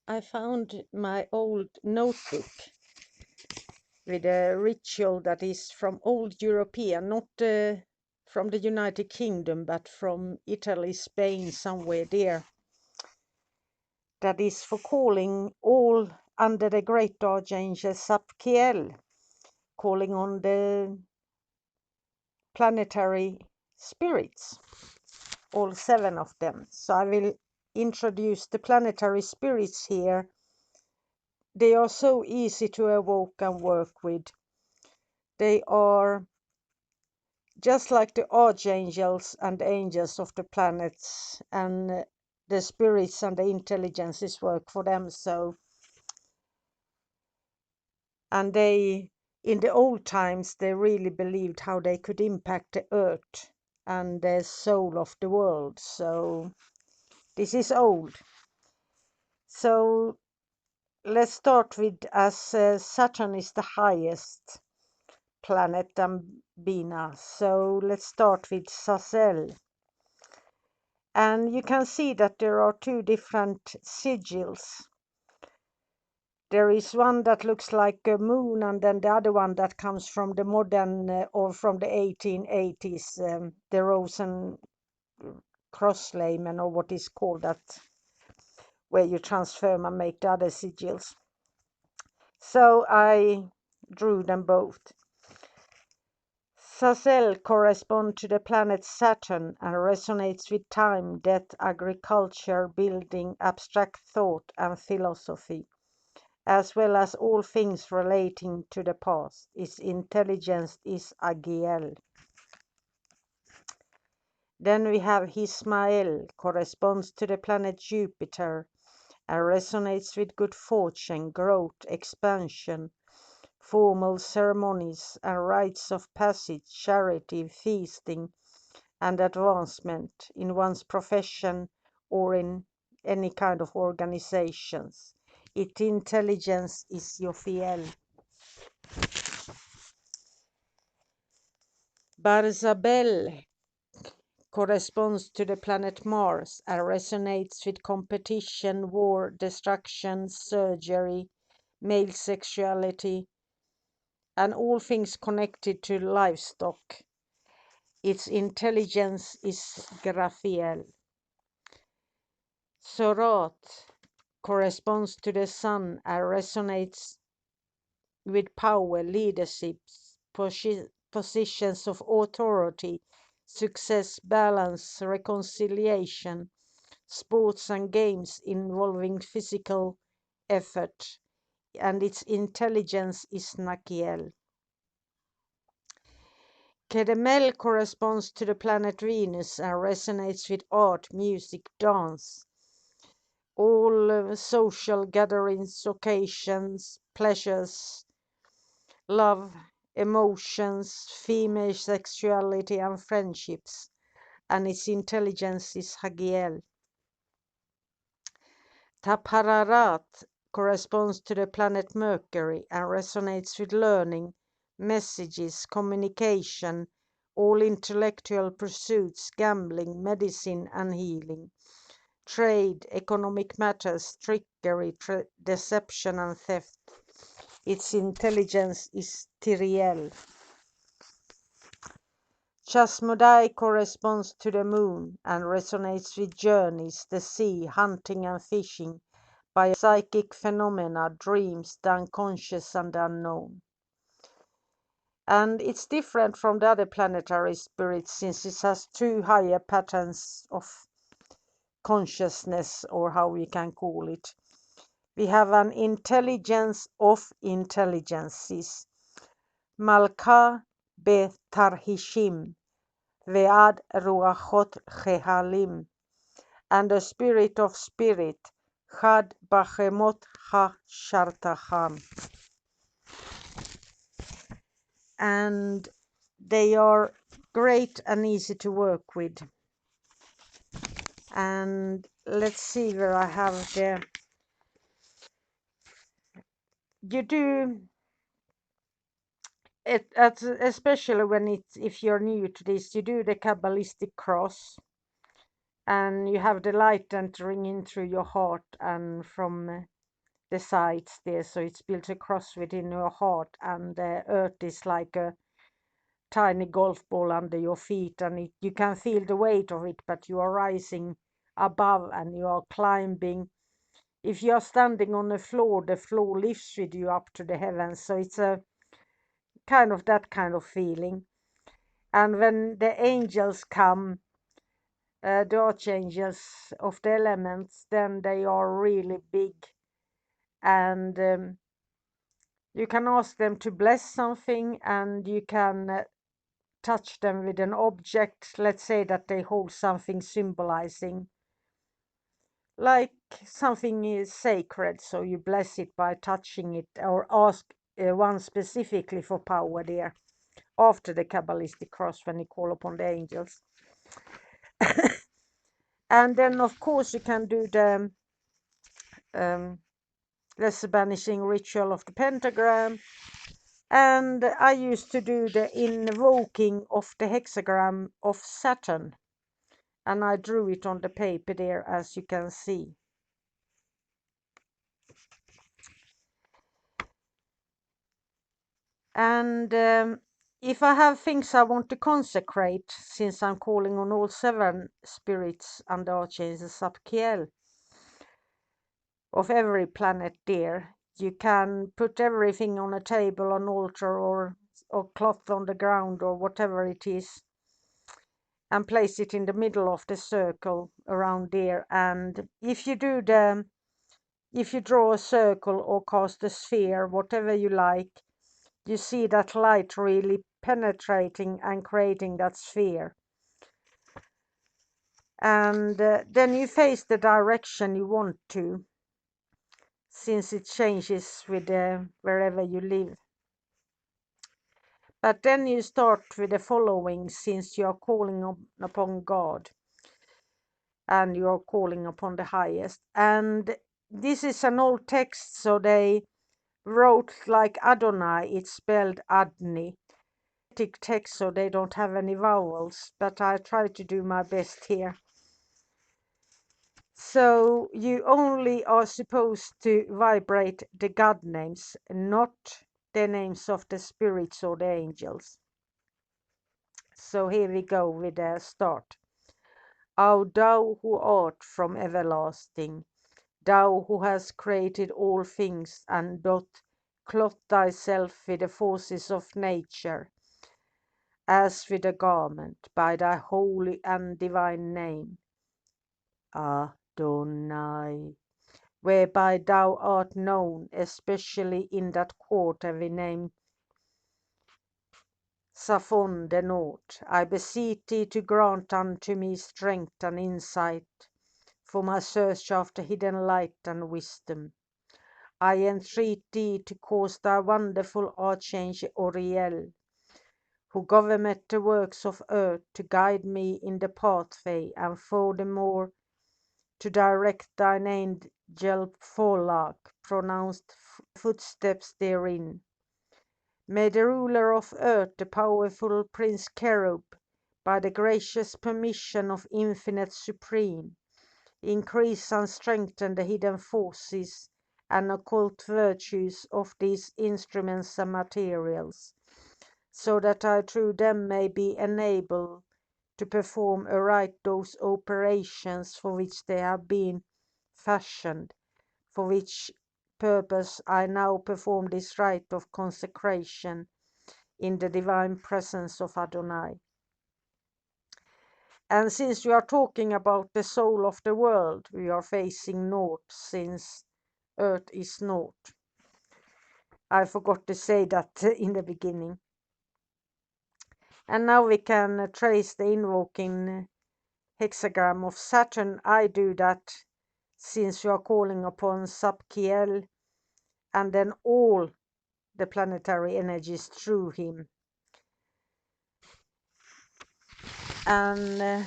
I found my old notebook with a ritual that is from old European, not from the United Kingdom, but from Italy, Spain, somewhere there. That is for calling all under the great Archangel Tzaphkiel, calling on the planetary spirits, all 7 of them. So I will introduce the planetary spirits here. They are so easy to evoke and work with. They are just like the archangels and angels of the planets, and the spirits and the intelligences work for them. So, and they, in the old times, they really believed how they could impact the earth and the soul of the world. So this is old. So let's start with, as Saturn is the highest planet than Bina. So let's start with Sazel. And you can see that there are 2 different sigils. There is one that looks like a moon, and then the other one that comes from the modern or from the 1880s, the Rose and Cross layman, or what is called that, where you transform and make the other sigils. So I drew them both. Sazel corresponds to the planet Saturn and resonates with time, death, agriculture, building, abstract thought, and philosophy, as well as all things relating to the past. Its intelligence is Agiel. Then we have Hismael, corresponds to the planet Jupiter and resonates with good fortune, growth, expansion, formal ceremonies and rites of passage, charity, feasting, and advancement in one's profession or in any kind of organizations. Its intelligence is Yophiel. Barzabel corresponds to the planet Mars and resonates with competition, war, destruction, surgery, male sexuality, and all things connected to livestock. Its intelligence is Graphiel. Sorat corresponds to the Sun and resonates with power, leadership, positions of authority, success, balance, reconciliation, sports and games involving physical effort, and its intelligence is Nakiel. Kedemel corresponds to the planet Venus and resonates with art, music, dance, all social gatherings, occasions, pleasures, love, emotions, female sexuality, and friendships, and its intelligence is Hagiel. Tapararat corresponds to the planet Mercury and resonates with learning, messages, communication, all intellectual pursuits, gambling, medicine, and healing, trade, economic matters, trickery, deception, and theft. Its intelligence is Tiriel. Chasmodai corresponds to the moon and resonates with journeys, the sea, hunting and fishing, by psychic phenomena, dreams, the unconscious and the unknown. And it's different from the other planetary spirits since it has 2 higher patterns of consciousness, or how we can call it. We have an intelligence of intelligences. Malka be tarhishim ve'ad ruachot chehalim, and the spirit of spirit, chad bachemot ha shartacham. And they are great and easy to work with. And let's see where I have the, you do it, especially when it's, if you're new to this, you do the Kabbalistic cross, and you have the light entering in through your heart and from the sides there, so it's built across within your heart, and the earth is like a tiny golf ball under your feet, and you can feel the weight of it, but you are rising above and you are climbing. If you are standing on the floor lifts with you up to the heavens, so it's a kind of that kind of feeling. And when the angels come, the archangels of the elements, then they are really big, and you can ask them to bless something, and you can touch them with an object. Let's say that they hold something symbolizing, like something is sacred, so you bless it by touching it, or ask one specifically for power there after the Kabbalistic cross when you call upon the angels. And then of course you can do the banishing ritual of the pentagram, and I used to do the invoking of the hexagram of Saturn, and I drew it on the paper there, as you can see. And if I have things I want to consecrate, since I'm calling on all 7 spirits under Archangel Tzaphkiel of every planet there, you can put everything on a table, on altar, or cloth on the ground, or whatever it is, and place it in the middle of the circle around there. And if you draw a circle or cast a sphere, whatever you like, you see that light really penetrating and creating that sphere. And then you face the direction you want to, since it changes with wherever you live. But then you start with the following, since you are calling upon God and you are calling upon the highest. And this is an old text, so they wrote like Adonai, it's spelled Adni. Text, so they don't have any vowels, but I try to do my best here. So you only are supposed to vibrate the God names, not the names of the spirits or the angels. So here we go with the start. O thou who art from everlasting, thou who hast created all things and doth clothe thyself with the forces of nature, as with a garment, by thy holy and divine name, Adonai, whereby thou art known, especially in that quarter we name Saphon the North. I beseech thee to grant unto me strength and insight for my search after hidden light and wisdom. I entreat thee to cause thy wonderful Archangel Uriel, who governeth the works of earth, to guide me in the pathway, and furthermore to direct thine angel Pholak, pronounced footsteps therein. May the ruler of earth, the powerful Prince Cherub, by the gracious permission of Infinite Supreme, increase and strengthen the hidden forces and occult virtues of these instruments and materials, so that I through them may be enabled to perform aright those operations for which they have been fashioned, for which purpose I now perform this rite of consecration in the divine presence of Adonai. And since we are talking about the soul of the world, we are facing north, since earth is north. I forgot to say that in the beginning. And now we can trace the invoking hexagram of Saturn. I do that since you are calling upon Tzaphkiel, and then all the planetary energies through him. And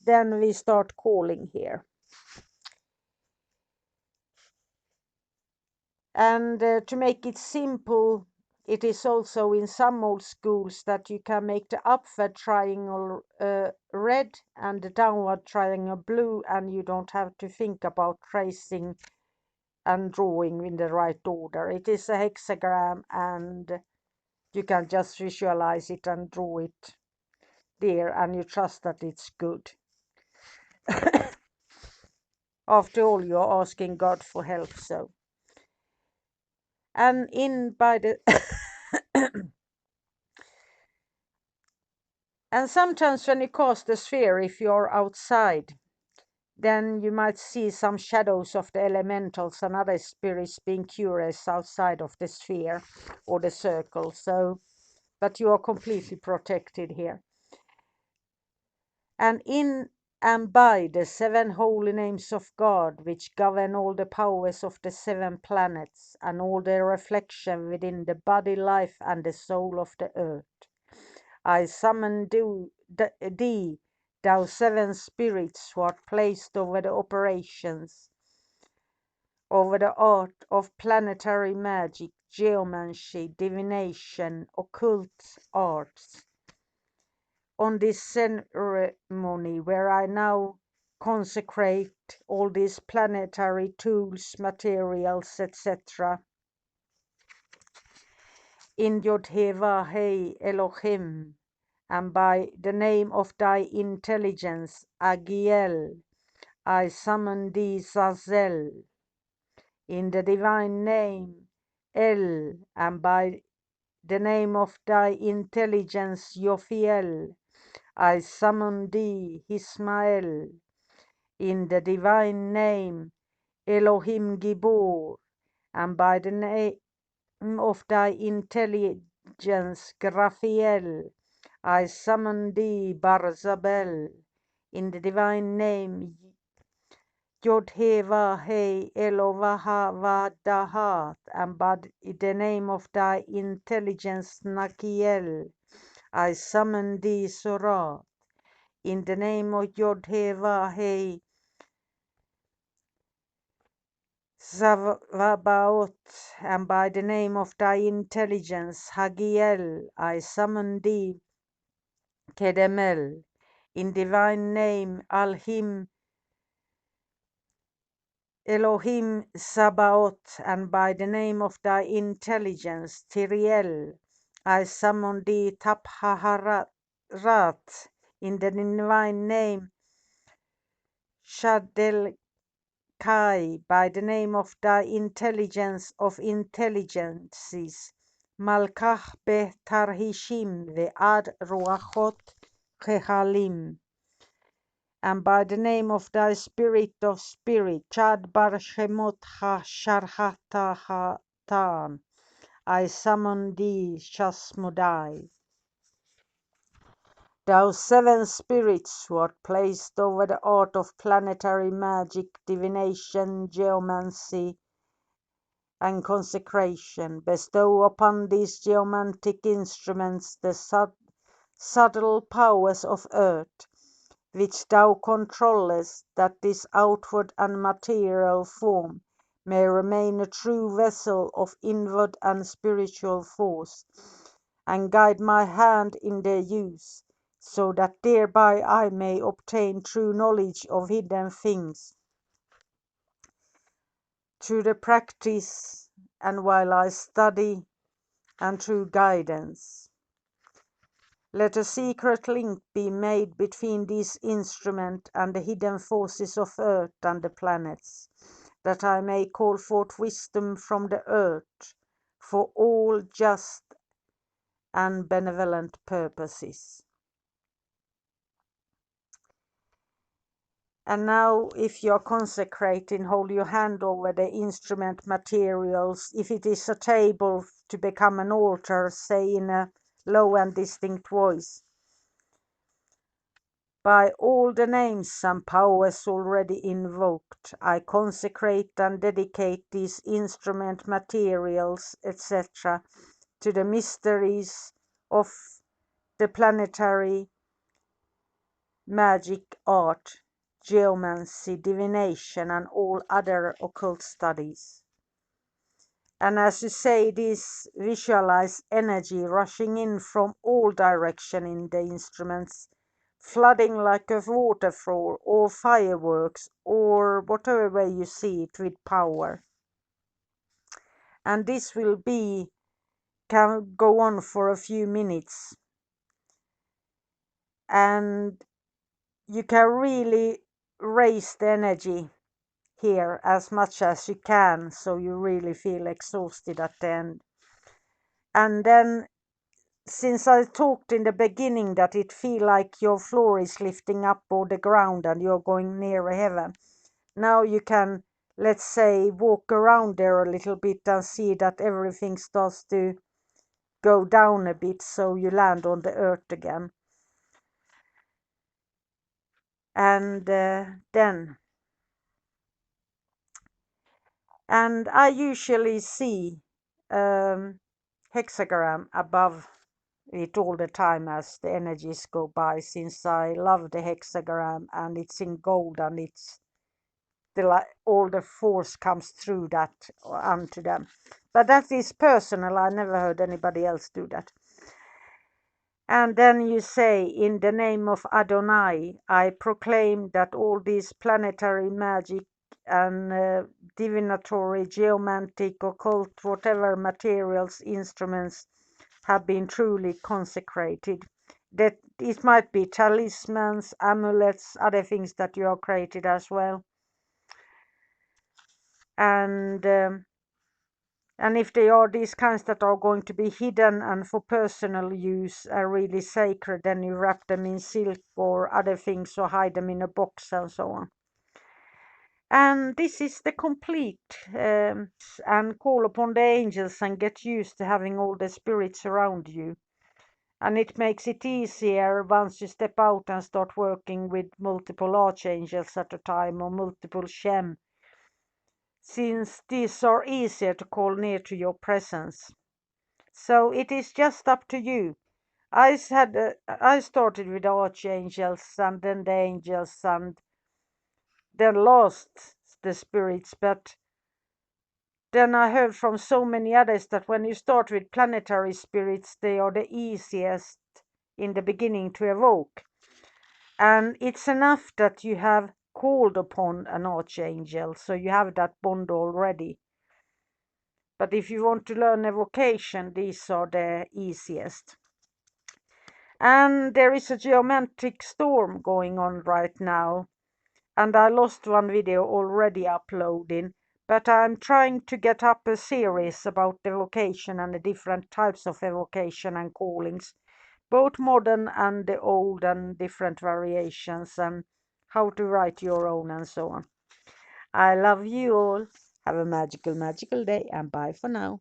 then we start calling here. And to make it simple, it is also in some old schools that you can make the upward triangle red and the downward triangle blue, and you don't have to think about tracing and drawing in the right order. It is a hexagram, and you can just visualize it and draw it there, and you trust that it's good. After all, you're asking God for help, so. And in by the and sometimes when you cast the sphere, if you're outside, then you might see some shadows of the elementals and other spirits being curious outside of the sphere or the circle. So, but you are completely protected here. And in and by the 7 holy names of God, which govern all the powers of the 7 planets and all their reflection within the body, life, and the soul of the earth, I summon thee, thou 7 spirits who art placed over the operations, over the art of planetary magic, geomancy, divination, occult arts, on this ceremony where I now consecrate all these planetary tools, materials, etc. in Yod-Heh-Vah-Hey Elohim, and by the name of thy intelligence, Agiel, I summon thee, Zazel, in the divine name, El, and by the name of thy intelligence, Yophiel, I summon thee, Ismael, in the divine name, Elohim Gibor, and by the name of thy intelligence, Graphiel, I summon thee, Barzabel, in the divine name, Yod-Heh-Vah-Hey Elohavahat, and by the name of thy intelligence, Nakiel, I summon thee, Sorat, in the name of Yod-Heh-Vah-Hey Zavabaoth, and by the name of thy intelligence, Hagiel, I summon thee, Kedemel, in divine name, Alhim, Elohim Sabaoth, and by the name of thy intelligence, Tiriel, I summon thee, Taphaharat, in the divine name, Shadel Kai, by the name of thy intelligence of intelligences, Malkah be Tarhishim ve'ad Ruachot Chehalim, and by the name of thy spirit of spirit, Chad bar Shemot ha-sharhatahatan, I summon thee, Shasmodai. Thou 7 spirits who art placed over the art of planetary magic, divination, geomancy, and consecration, bestow upon these geomantic instruments the subtle powers of earth, which thou controllest, that this outward and material form may remain a true vessel of inward and spiritual force, and guide my hand in their use, so that thereby I may obtain true knowledge of hidden things, through the practice and while I study, and through guidance. Let a secret link be made between this instrument and the hidden forces of earth and the planets, that I may call forth wisdom from the earth for all just and benevolent purposes. And now, if you are consecrating, hold your hand over the instrument materials. If it is a table to become an altar, say in a low and distinct voice, by all the names and powers already invoked, I consecrate and dedicate these instrument materials, etc., to the mysteries of the planetary magic art, geomancy, divination, and all other occult studies. And as you say this, visualize energy rushing in from all direction in the instruments, flooding like a waterfall or fireworks or whatever way you see it with power. and this will can go on for a few minutes, and you can really raise the energy here as much as you can, so you really feel exhausted at the end. And then, since I talked in the beginning that it feel like your floor is lifting up or the ground and you're going near heaven, now you can, let's say, walk around there a little bit and see that everything starts to go down a bit, so you land on the earth again. And I usually see hexagram above it all the time as the energies go by, since I love the hexagram and it's in gold and it's all the force comes through that onto them. But that is personal. I never heard anybody else do that. And then you say, in the name of Adonai, I proclaim that all these planetary magic and divinatory, geomantic, occult, whatever materials, instruments have been truly consecrated. That it might be talismans, amulets, other things that you are created as well. And if they are these kinds that are going to be hidden and for personal use are really sacred, then you wrap them in silk or other things or hide them in a box and so on. And this is the complete, and call upon the angels and get used to having all the spirits around you. And it makes it easier once you step out and start working with multiple archangels at a time or multiple Shem, since these are easier to call near to your presence. So it is just up to you. I started with archangels and then the angels and then lost the spirits, but then I heard from so many others that when you start with planetary spirits, they are the easiest in the beginning to evoke. And it's enough that you have called upon an archangel, so you have that bond already. But if you want to learn evocation, these are the easiest. And there is a geometric storm going on right now. And I lost one video already uploading. But I'm trying to get up a series about evocation and the different types of evocation and callings. Both modern and the old and different variations, and how to write your own and so on. I love you all. Have a magical, magical day, and bye for now.